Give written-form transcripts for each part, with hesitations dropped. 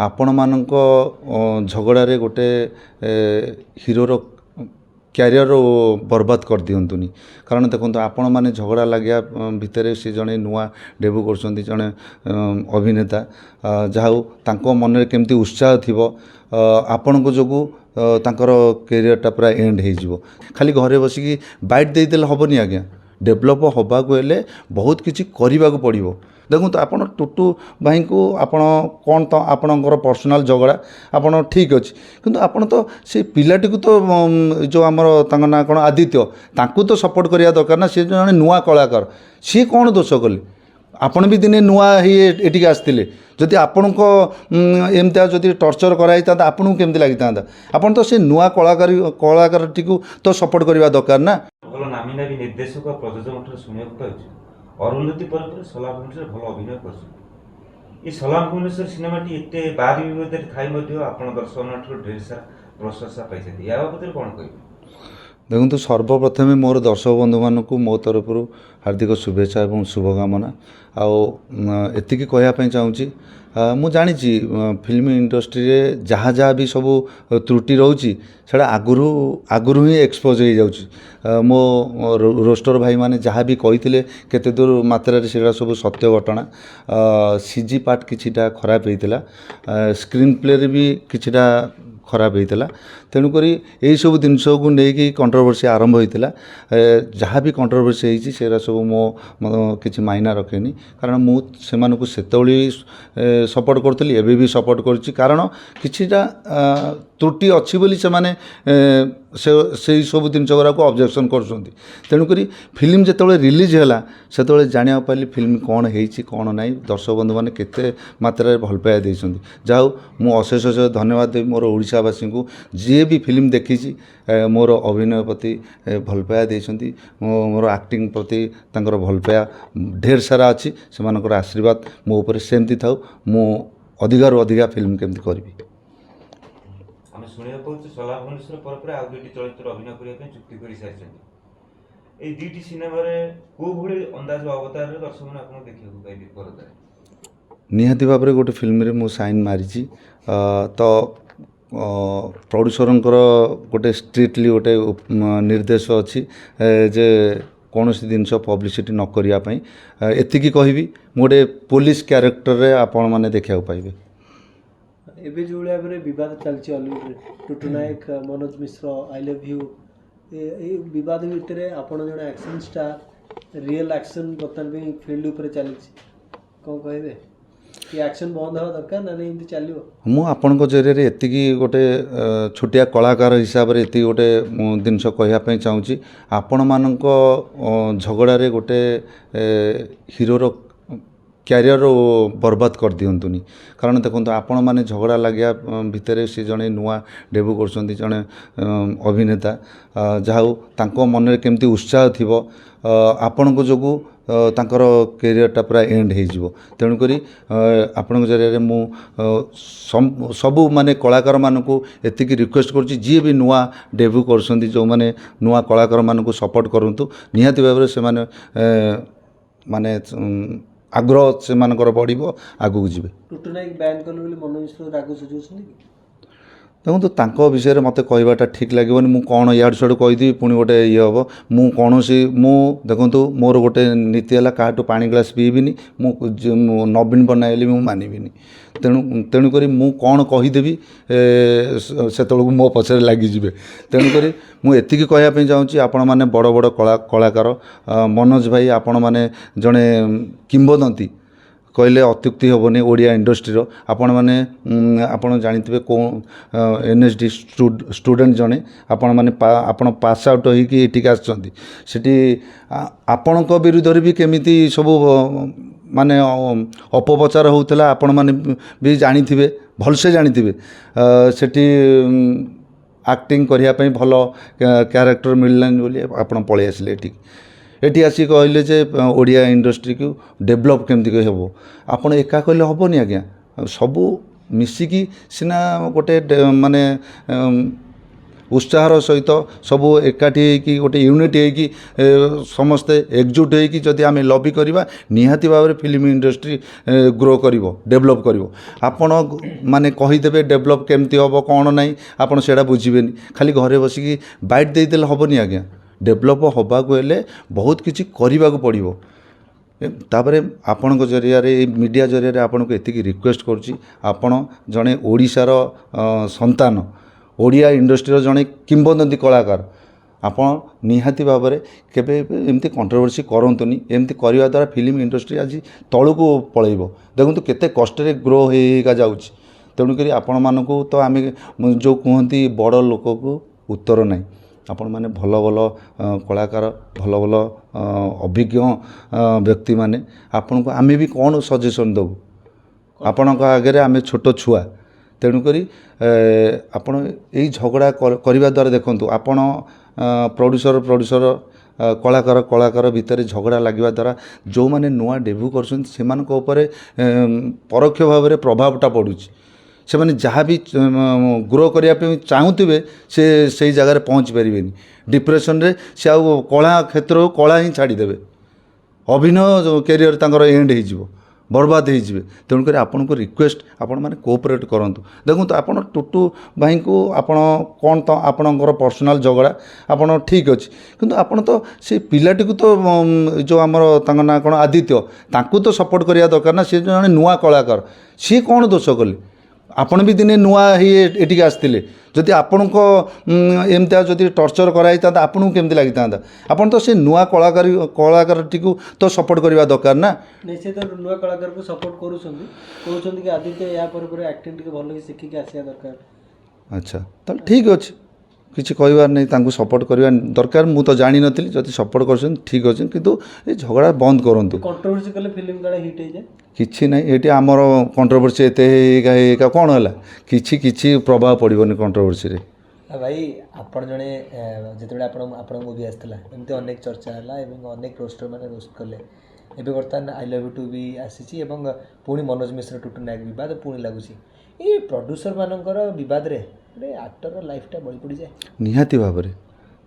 ଆପଣମାନଙ୍କ ଝଗଡ଼ାରେ ଗୋଟେ ହିରୋର କ୍ୟାରିୟର ବର୍ବାଦ କରିଦିଅନ୍ତୁନି। କାରଣ ଦେଖନ୍ତୁ ଆପଣମାନେ ଝଗଡ଼ା ଲାଗିବା ଭିତରେ ସେ ଜଣେ ନୂଆ ଡେବ୍ୟୁ କରୁଛନ୍ତି, ଜଣେ ଅଭିନେତା, ଯାହା ହଉ ତାଙ୍କ ମନରେ କେମିତି ଉତ୍ସାହ ଥିବ ଆପଣଙ୍କ ଯୋଗୁଁ ତାଙ୍କର କ୍ୟାରିୟରଟା ପୁରା ଏଣ୍ଡ ହେଇଯିବ। ଖାଲି ଘରେ ବସିକି ବାଇଟ୍ ଦେଇଦେଲେ ହେବନି ଆଜ୍ଞା। ଡେଭଲପ୍ ହେବାକୁ ହେଲେ ବହୁତ କିଛି କରିବାକୁ ପଡ଼ିବ। ଦେଖନ୍ତୁ ଆପଣ ଟୁଟୁ ଭାଇଙ୍କୁ ଆପଣ କ'ଣ ତ ଆପଣଙ୍କର ପର୍ସନାଲ୍ ଝଗଡ଼ା ଆପଣ ଠିକ୍ ଅଛି, କିନ୍ତୁ ଆପଣ ତ ସେ ପିଲାଟିକୁ ତ ଯେଉଁ ଆମର ତାଙ୍କ ନାଁ କ'ଣ ଆଦିତ୍ୟ, ତାଙ୍କୁ ତ ସପୋର୍ଟ କରିବା ଦରକାର ନା। ସେ ଜଣେ ନୂଆ କଳାକାର, ସିଏ କ'ଣ ଦୋଷ କଲେ? ଆପଣ ବି ଦିନେ ନୂଆ ହେଇ ଏଠିକି ଆସିଥିଲେ। ଯଦି ଆପଣଙ୍କ ଏମିତିଆ ଯଦି ଟର୍ଚର୍ କରାହେଇଥାନ୍ତା ଆପଣଙ୍କୁ କେମିତି ଲାଗିଥାନ୍ତା? ଆପଣ ତ ସେ ନୂଆ କଳାକାରଟିକୁ ତ ସପୋର୍ଟ କରିବା ଦରକାର ନା। ଭଲ ନାମୀ ନାମୀ ନିର୍ଦ୍ଦେଶକ ପ୍ରଯୋଜକଠାରୁ ଶୁଣିବାକୁ ପାଉଛି ଅରୁନ୍ଧତୀ ପରେ ସଲାମ ଭୁବନେଶ୍ୱର ଭଲ ଅଭିନୟ କରୁଛନ୍ତି। ଏ ସଲାମ ଭୁବନେଶ୍ୱର ସିନେମାଟି ଏତେ ବାଦ ବିବାଦରେ ଥାଇ ମଧ୍ୟ ଆପଣ ଦର୍ଶକମାନଙ୍କଠାରୁ ଢେର ସାରା ପ୍ରଶଂସା ପାଇଛନ୍ତି। ୟା ବାବଦରେ କ'ଣ କହିବେ? ଦେଖନ୍ତୁ, ସର୍ବପ୍ରଥମେ ମୋର ଦର୍ଶକ ବନ୍ଧୁମାନଙ୍କୁ ମୋ ତରଫରୁ ହାର୍ଦ୍ଦିକ ଶୁଭେଚ୍ଛା ଏବଂ ଶୁଭକାମନା। ଆଉ ଏତିକି କହିବା ପାଇଁ ଚାହୁଁଛି, ମୁଁ ଜାଣିଛି ଫିଲ୍ମ ଇଣ୍ଡଷ୍ଟ୍ରିରେ ଯାହା ବି ସବୁ ତ୍ରୁଟି ରହୁଛି ସେଇଟା ଆଗରୁ ହିଁ ଏକ୍ସପୋଜ୍ ହେଇଯାଉଛି। ମୋ ରୋଷ୍ଟର ଭାଇମାନେ ଯାହା ବି କହିଥିଲେ କେତେ ଦୂର ମାତ୍ରାରେ ସେଇଟା ସବୁ ସତ୍ୟ ଘଟଣା। ସିଜି ପାର୍ଟ କିଛିଟା ଖରାପ ହେଇଥିଲା, ସ୍କ୍ରିନ୍ ପ୍ଲେରେ ବି କିଛିଟା ଖରାପ ହେଇଥିଲା। ତେଣୁକରି ଏହିସବୁ ଜିନିଷକୁ ନେଇକି କଣ୍ଟ୍ରୋଭର୍ସି ଆରମ୍ଭ ହୋଇଥିଲା। ଯାହା ବି କଣ୍ଟ୍ରୋଭର୍ସି ହେଇଛି ସେଗୁଡ଼ା ସବୁ ମୋ କିଛି ମାଇନା ରଖେନି, କାରଣ ମୁଁ ସେମାନଙ୍କୁ ସେତେବେଳେ ସପୋର୍ଟ କରୁଥିଲି, ଏବେ ବି ସପୋର୍ଟ କରୁଛି। କାରଣ କିଛିଟା ତ୍ରୁଟି ଅଛି ବୋଲି ସେମାନେ ସେଇ ସବୁ ଜିନିଷ ଗୁଡ଼ାକୁ ଅବଜେକ୍ସନ୍ କରୁଛନ୍ତି। ତେଣୁକରି ଫିଲ୍ମ ଯେତେବେଳେ ରିଲିଜ୍ ହେଲା ସେତେବେଳେ ଜାଣିବାକୁ ପାଇଲି ଫିଲ୍ମ କ'ଣ ହେଇଛି କ'ଣ ନାହିଁ, ଦର୍ଶକ ବନ୍ଧୁମାନେ କେତେ ମାତ୍ରାରେ ଭଲ ପାଇବା ଦେଇଛନ୍ତି। ଯାହା ହଉ ମୁଁ ଅଶେଷ ଧନ୍ୟବାଦ ଦେବି ମୋର ଓଡ଼ିଶାବାସୀଙ୍କୁ, ଯିଏ ବି ଫିଲ୍ମ ଦେଖିଛି ମୋର ଅଭିନୟ ପ୍ରତି ଭଲ ପାଇବା ଦେଇଛନ୍ତି, ମୋର ଆକ୍ଟିଂ ପ୍ରତି ତାଙ୍କର ଭଲ ପାଇବା ଢେର ସାରା ଅଛି। ସେମାନଙ୍କର ଆଶୀର୍ବାଦ ମୋ ଉପରେ ସେମିତି ଥାଉ, ମୁଁ ଅଧିକାରୁ ଅଧିକା ଫିଲ୍ମ କେମିତି କରିବି। ଆମେ ଶୁଣିବାକୁ ପାଉଛୁ ସଲାମ ଭୁବନେଶ୍ୱର ପରେ ଆଉ ଦୁଇଟି ଚଳଚ୍ଚିତ୍ର ଅଭିନୟ କରିବା ପାଇଁ ଚୁକ୍ତି କରିସାରିଛନ୍ତି। এই দুইটি সিনেমাରେ କୋଉଭଳି ଅନ୍ଦାଜ ଅବତାରରେ ଦର୍ଶକମାନେ ଆପଣଙ୍କୁ ଦେଖିବାକୁ ପାଇବେ ପରଦାରେ? ନିହାତି ଭାବରେ ଗୋଟେ ଫିଲ୍ମରେ ମୁଁ ସାଇନ୍ ମାରିଛି। ତ ପ୍ରଡ୍ୟୁସରଙ୍କର ଗୋଟେ ଷ୍ଟ୍ରିକ୍ଟଲି ଗୋଟେ ନିର୍ଦ୍ଦେଶ ଅଛି ଯେ କୌଣସି ଜିନିଷ ପବ୍ଲିସିଟି ନ କରିବା ପାଇଁ। ଏତିକି କହିବି, ମୁଁ ଗୋଟେ ପୋଲିସ କ୍ୟାରେକ୍ଟରରେ ଆପଣମାନେ ଦେଖିବାକୁ ପାଇବେ। ଏବେ ଯେଉଁଭଳି ଭାବରେ ବିବାଦ ଚାଲିଛି ଅଲିଉଡ଼ରେ, ଟୁଟୁ ନାୟକ Manoj Mishra I love you, এই ବିବାଦ ଭିତରେ ଆପଣ ଜଣେ ଆକ୍ସନ୍ ଷ୍ଟାର, ରିଏଲ୍ ଆକ୍ସନ୍ ବର୍ତ୍ତମାନ ପାଇଁ ଫିଲ୍ଡ ଉପରେ ଚାଲିଛି, କ'ଣ କହିବେ? କି ଆକ୍ସନ୍ ବନ୍ଦ ହେବା ଦରକାର ନା ଏମିତି ଚାଲିବ? ମୁଁ ଆପଣଙ୍କ ଜରିଆରେ ଏତିକି ଗୋଟେ ଛୋଟିଆ କଳାକାର ହିସାବରେ ଏତିକି ଗୋଟେ ଜିନିଷ କହିବା ପାଇଁ ଚାହୁଁଛି, ଆପଣମାନଙ୍କ ଝଗଡ଼ାରେ ଗୋଟେ ହିରୋର କ୍ୟାରିୟର ବର୍ବାଦ କରିଦିଅନ୍ତୁନି। କାରଣ ଦେଖନ୍ତୁ ଆପଣମାନେ ଝଗଡ଼ା ଲାଗିବା ଭିତରେ ସେ ଜଣେ ନୂଆ ଡେବ୍ୟୁ କରୁଛନ୍ତି, ଜଣେ ଅଭିନେତା, ଯାହା ହଉ ତାଙ୍କ ମନରେ କେମିତି ଉତ୍ସାହ ଥିବ ଆପଣଙ୍କ ଯୋଗୁଁ ତାଙ୍କର କ୍ୟାରିୟରଟା ପୁରା ଏଣ୍ଡ ହେଇଯିବ। ତେଣୁକରି ଆପଣଙ୍କ ଜରିଆରେ ମୁଁ ସବୁ ମାନେ କଳାକାରମାନଙ୍କୁ ଏତିକି ରିକ୍ୱେଷ୍ଟ କରୁଛି, ଯିଏ ବି ନୂଆ ଡେବ୍ୟୁ କରୁଛନ୍ତି, ଯେଉଁମାନେ ନୂଆ କଳାକାରମାନଙ୍କୁ ସପୋର୍ଟ କରନ୍ତୁ। ନିହାତି ଭାବରେ ସେମାନେ ମାନେ ଆଗ୍ରହ ସେମାନଙ୍କର ବଢ଼ିବ, ଆଗକୁ ଯିବେ। ଟୁଟୁ ନାୟକ ବ୍ୟାନ୍ କଲେ ବୋଲି ମନୋଜ ମିଶ୍ର ରାଗ ସୁଝାଉଛନ୍ତି କି? ଦେଖନ୍ତୁ, ତାଙ୍କ ବିଷୟରେ ମୋତେ କହିବାଟା ଠିକ୍ ଲାଗିବନି। ମୁଁ କ'ଣ ଇଆଡ଼ୁ ସିଆଡ଼ୁ କହିଦେବି ପୁଣି ଗୋଟେ ଇଏ ହେବ। ମୁଁ ଦେଖନ୍ତୁ, ମୋର ଗୋଟେ ନୀତି ହେଲା କାହାଠୁ ପାଣି ଗ୍ଲାସ୍ ପିଇବିନି, ମୁଁ ନବୀନ ପଟ୍ଟନାୟକ ହେଲେ ମୁଁ ମାନିବିନି। ତେଣୁକରି ମୁଁ କ'ଣ କହିଦେବି ସେତେବେଳକୁ ମୋ ପଛରେ ଲାଗିଯିବେ। ତେଣୁକରି ମୁଁ ଏତିକି କହିବା ପାଇଁ ଚାହୁଁଛି, ଆପଣମାନେ ବଡ଼ ବଡ଼ କଳାକାର, ମନୋଜ ଭାଇ ଆପଣମାନେ ଜଣେ କିମ୍ବଦନ୍ତୀ କହିଲେ ଅତ୍ୟୁକ୍ତି ହେବନି ଓଡ଼ିଆ ଇଣ୍ଡଷ୍ଟ୍ରିର। ଆପଣ ଜାଣିଥିବେ କେଉଁ NSD ଷ୍ଟୁଡେଣ୍ଟ ଜଣେ, ଆପଣ ପାସ୍ ଆଉଟ୍ ହୋଇକି ଏଠିକି ଆସିଛନ୍ତି। ସେଠି ଆପଣଙ୍କ ବିରୁଦ୍ଧରେ ବି କେମିତି ସବୁ ମାନେ ଅପପ୍ରଚାର ହେଉଥିଲା ଆପଣମାନେ ବି ଜାଣିଥିବେ, ଭଲସେ ଜାଣିଥିବେ। ସେଠି ଆକ୍ଟିଂ କରିବା ପାଇଁ ଭଲ କ୍ୟାରେକ୍ଟର ମିଳିଲାନି ବୋଲି ଆପଣ ପଳେଇ ଆସିଲେ ଏଠି ଆସିକି କହିଲେ ଯେ ଓଡ଼ିଆ ଇଣ୍ଡଷ୍ଟ୍ରିକୁ ଡେଭଲପ୍ କେମିତି ହେବ। ଆପଣ ଏକା କହିଲେ ହେବନି ଆଜ୍ଞା, ସବୁ ମିଶିକି ସିନା ଗୋଟେ ମାନେ उत्साहर सहित सब एकाठी होइकी गोटे यूनिट होइकी समस्ते एकजुट होइकी जदि आम लबी करवा निहाती भाव में फिल्म इंडस्ट्री ग्रो करिवो डेभलप करिवो आपण माने कहीदेवे डेभलप केमती हम कौन ना आपड़ से बुझेनि खाली घरे बसिकी बाइट देदेले हेनी आज्ञा डेभलप होबाक हेले बहुत किसी करने को पड़ो तापर आपण जरिया मीडिया जरिया आपन को एतिकी रिक्वेस्ट करुच्ची आपण जड़े ओडिशार संतान ओडिया इंडस्ट्री जड़े किंबदंती कलाकार आपण निहाती भाव में केबे एमती कंट्रोवर्सी करतुनि एमती करने द्वारा फिल्म इंडस्ट्री आज तलू को पलैब देखो केते कष्ट ग्रो होगा जाऊँच तेणुक आपण मानक तो आम जो कहती बड़ लोक को उत्तर नहीं आपण माने भल भल कलाकार भल भल अभिज्ञ व्यक्ति माने आपण को आमे भी कौन सजेसन देबू आपण आगे आम छोट छुआ तेणुक आपण यही झगड़ा करने द्वारा देखूँ आपण प्रोड्यूसर कलाकार भितर झगड़ा लगे द्वारा जो माने नुआ डेब्यू कर परोक्ष भाव में प्रभावटा पड़ुछि से मैंने जहाँ भी ग्रो करने चाहूबे से जगार पहुँच पारे डिप्रेशन रे से आउ कला क्षेत्र कला ही छाड़देवे अभिनय कैरियर तांकर एंड हो बर्बाद हो तेणुक आपन को रिक्वेस्ट आपण मैंने कोऑपरेट करूँ देखो तो आप टुटू भाई को आपण कौन तो आपणकर पर्सनाल झगड़ा आपण ठीक अच्छे किंतु आपण तो से पिलाटी को तो जो आमर ना कौन आदित्य तांकू तो सपोर्ट करिया दरकार ना सी जड़े नुआ कलाकार सी कौन दोष कले आपण भी दिने नुआ ही एटिक आसते जदि आपण को एमती जदि टर्चर कराई था आपन को केमती लगी था आपन तो से नुआ कलाकार टी तो सपोर्ट करवा दरकार ना नहीं से तो नुआ कलाकार को सपोर्ट करूछंती कि आदित्य या पर एक्टिंग टिके भल कि सिखिक आसिया दरकार अच्छा तो ठीक अच्छे किसी कहबार नहीं तांको सपोर्ट करवा दरकार मु तो जानी नथिली जदि सपोर्ट कर ठीक अच्छे किंतु ये झगड़ा बंद करंतु कंट्रोवर्सी कले फिल्म काले हिट हो जाए किछि नहीं ये आमर कंट्रोवर्सी एत कौन है किछि प्रभाव पड़ोनी कंट्रोवर्सी रे भाई आपण जड़े जिते आपण मूवी आसाला एमती अनेक चर्चा है अनेक रोस्टर मैंने रोस्ट कले एवं बर्तमान आई लव यू टू भी आसी पुणी मनोज मिश्र टुटू नायक बद पुणी लगुच ये प्रोड्यूसर मानकर बद गोटे आक्टर लाइफटा बड़ी पड़ जाए निहाती भाव में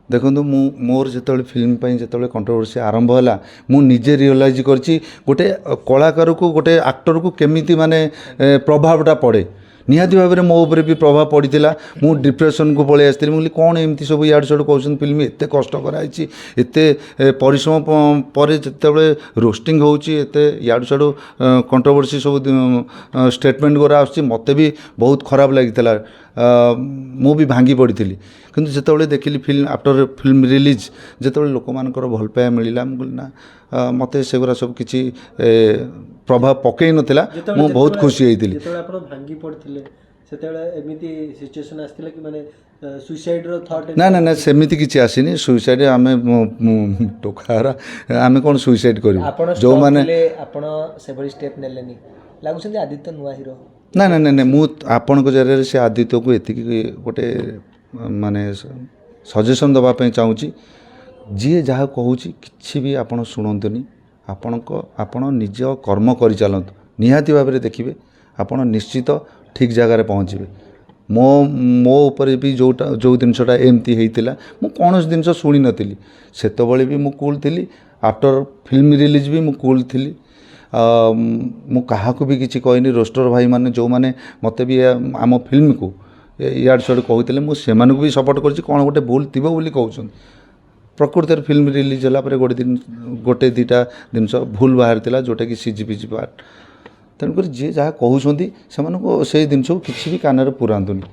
देखो मोर जो फिल्म जो कंट्रोवर्सी आरंभ है मुझे रियलाइज करछि गोटे कलाकार को गोटे आक्टर को केमिति माने प्रभावटा पड़े निहाती भाव में मो उपर भी प्रभाव पड़ा मु डिप्रेशन को पलि आसती मुझे कौन एमती सब इाड़ सियाड़ कहते फिल्म एत कष्ट कराई एत परिश्रम पर जिते रोस्टिंग होती इाड़ सियाड़ कंट्रोवर्सी सब स्टेटमेंट गुरा आस मत भी बहुत खराब लगी मु भी भांगी पड़ी किंतु जिते देखिली फिल्म आफ्टर फिल्म रिलीज जिते लोक मानकर भल पाया मिलला ना मत सेगुरा सब किसी प्रभाव पकई नथिला मु बहुत खुशी होइतिली जेतले आपण भांगी पड़थिले सेतेले एमिति सिचुएशन आस्थिला कि माने सुसाइड रो थॉट ना ना ना सेमिति किछि आसीनी सुसाइड आमे टोकारा आमे कोन सुसाइड करिवो जो माने आपण सेभली स्टेप नेलेनी लागुछन आदित्य नुआ हीरो ना ना ना मु आपण को जरिया से आदित्य को एतिकी गोटे माने सजेशन दबा पे चाहूची जी जहाँ कहूँ कि भी आपड़ शुणुनि आपण निज कर्म कर चलतु निहाती भाव में देखिए आपड़ निश्चित ठीक जगार पहुँचे मो उपर भी जो जिनसा एमती होता मु कौन जिन शुणी नी से भी मु कूल थी आफ्टर फिल्म रिलीज भी मु कूल थी मु क्या भी किसी कहनी रोस्टर भाई माने जो माने मत भी आम फिल्म को इाड़ सियाड़ कहते मुझे भी सपोर्ट कर कौन गोटे भूल थी बोली कहते प्रकृति फिल्म रिलीज होला पर गोटे दीटा जिनस भूल बाहर जोटा कि सीजीपीजी पार्ट तेणुक जी जहाँ कहते से जिन किसी भी कान पुरातुनि